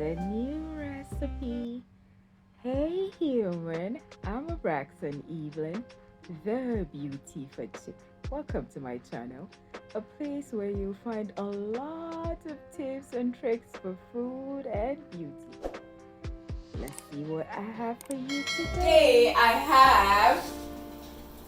a new recipe. Hey human, I'm Braxton Evelyn, the beauty for chick. Welcome to my channel, a place where you'll find a lot of tips and tricks for food and beauty. Let's see what I have for you today. Today I have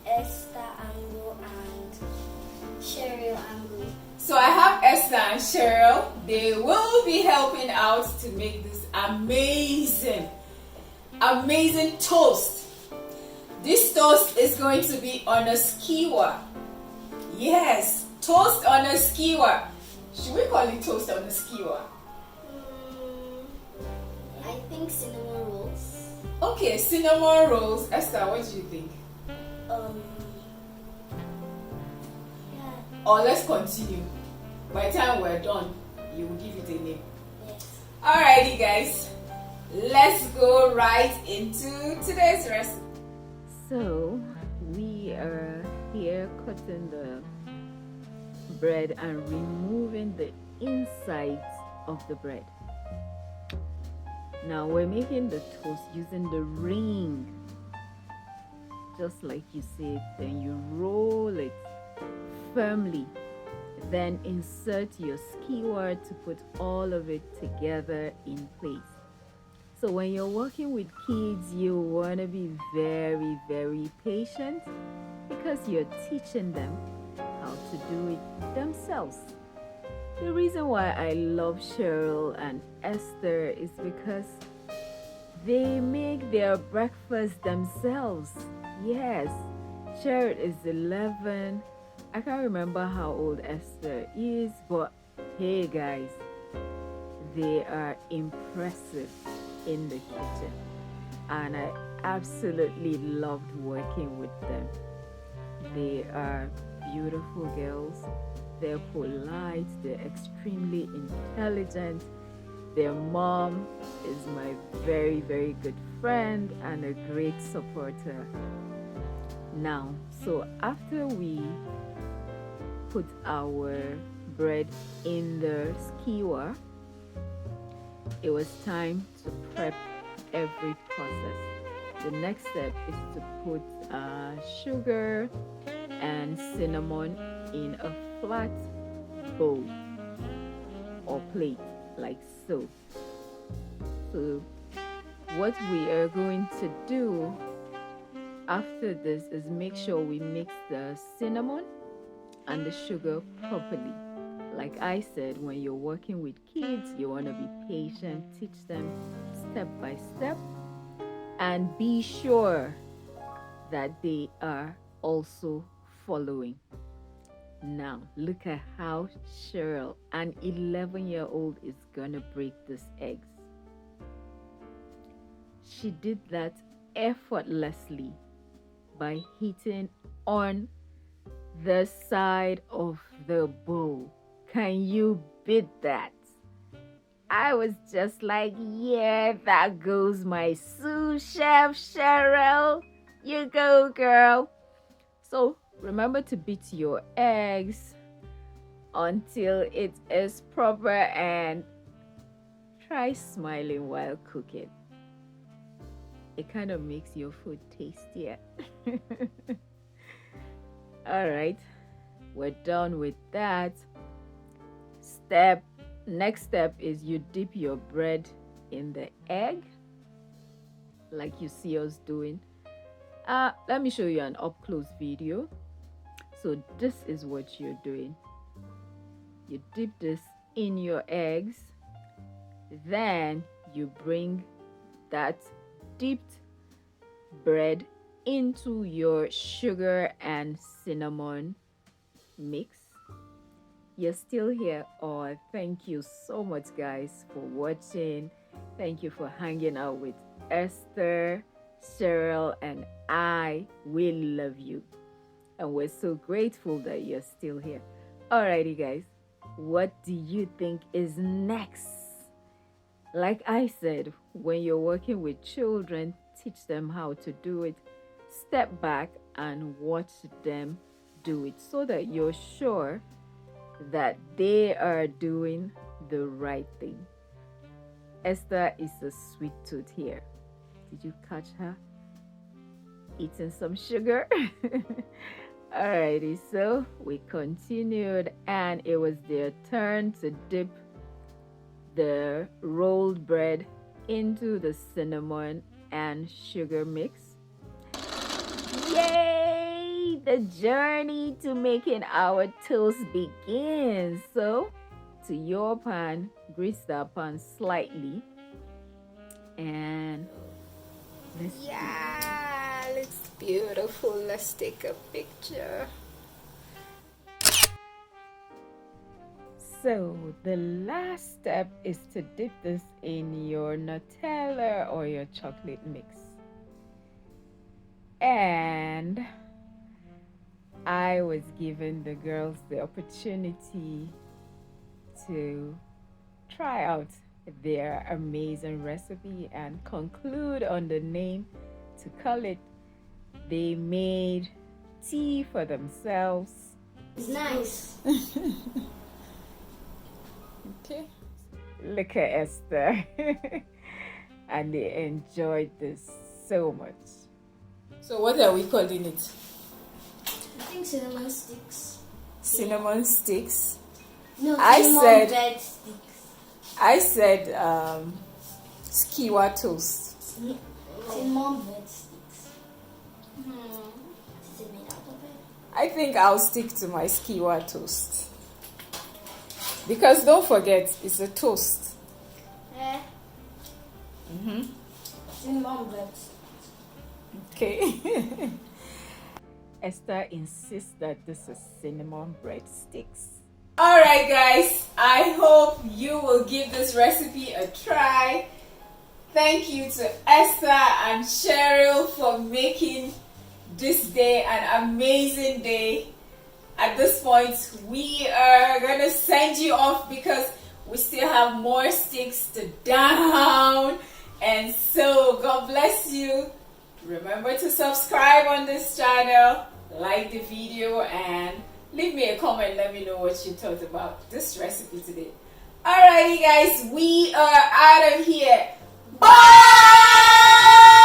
Esther Angle and Sheryl Angle. So I have Esther and Sheryl. They will be helping out to make this amazing toast. This toast is going to be on a skewer. Yes, toast on a skewer. Should we call it toast on a skewer? I think cinnamon rolls. Okay, cinnamon rolls. Esther, what do you think? Yeah. Or let's continue. By the time we're done, you will give it a name. Yes. Alrighty guys, let's go right into today's recipe. So we are here cutting the bread and removing the insides of the bread. Now we're making the toast using the ring, just like you said. Then you roll it firmly, then insert your skewer to put all of it together in place. So when you're working with kids, you want to be very, very patient because you're teaching them how to do it themselves. The reason why I love Sheryl and Esther is because they make their breakfast themselves. Yes, Sheryl is 11. I can't remember how old Esther is, but hey guys, they are impressive in the kitchen, and I absolutely loved working with them. They are beautiful girls. They're polite, they're extremely intelligent. Their mom is my very, very good friend and a great supporter. Now, so after we put our bread in the skewer, it was time to prep every process. The next step is to put sugar and cinnamon in a flat bowl or plate like so. So what we are going to do after this is make sure we mix the cinnamon and the sugar properly. Like I said, when you're working with kids, you want to be patient, teach them step by step, and be sure that they are also following. Now, look at how Sheryl, an 11-year-old, is gonna break these eggs. She did that effortlessly by hitting on the side of the bowl. Can you beat that? I was just like, yeah, that goes my sous chef, Sheryl. You go, girl. So remember to beat your eggs until it is proper, and try smiling while cooking. It kind of makes your food tastier. All right, we're done with that. Next step is you dip your bread in the egg like you see us doing. Let me show you an up close video. So this is what you're doing. You dip this in your eggs, then you bring that dipped bread into your sugar and cinnamon mix. You're still here. Oh, thank you so much guys for watching. Thank you for hanging out with Esther, Sheryl, and I. We love you, and we're so grateful that you're still here. Alrighty guys, what do you think is next? Like I said, when you're working with children, teach them how to do it. Step back and watch them do it so that you're sure that they are doing the right thing. Esther is a sweet tooth here. Did you catch her eating some sugar? Alrighty, so we continued and it was their turn to dip the rolled bread into the cinnamon and sugar mix. Yay! The journey to making our toast begins. So, to your pan, grease the pan slightly and Yeah, looks beautiful. Let's take a picture. So the last step is to dip this in your Nutella or your chocolate mix. And I was given the girls the opportunity to try out their amazing recipe and conclude on the name to call it. They made tea for themselves. It's nice. Okay. Look at Esther. And they enjoyed this so much. So what are we calling it? I think cinnamon sticks. Cinnamon sticks. No, I cinnamon said- bread sticks. I said skewer toast. Cinnamon bread sticks. What is it made out of it? I think I'll stick to my skewer toast. Because don't forget, it's a toast. Cinnamon bread. Okay. Esther insists that this is cinnamon bread sticks. Alright guys, I hope you will give this recipe a try. Thank you to Esther and Sheryl for making this day an amazing day. At this point, we are gonna send you off because we still have more sticks to down. And so, God bless you. Remember to subscribe on this channel, like the video, and leave me a comment. Let me know what you thought about this recipe today. Alrighty guys, we are out of here. Bye!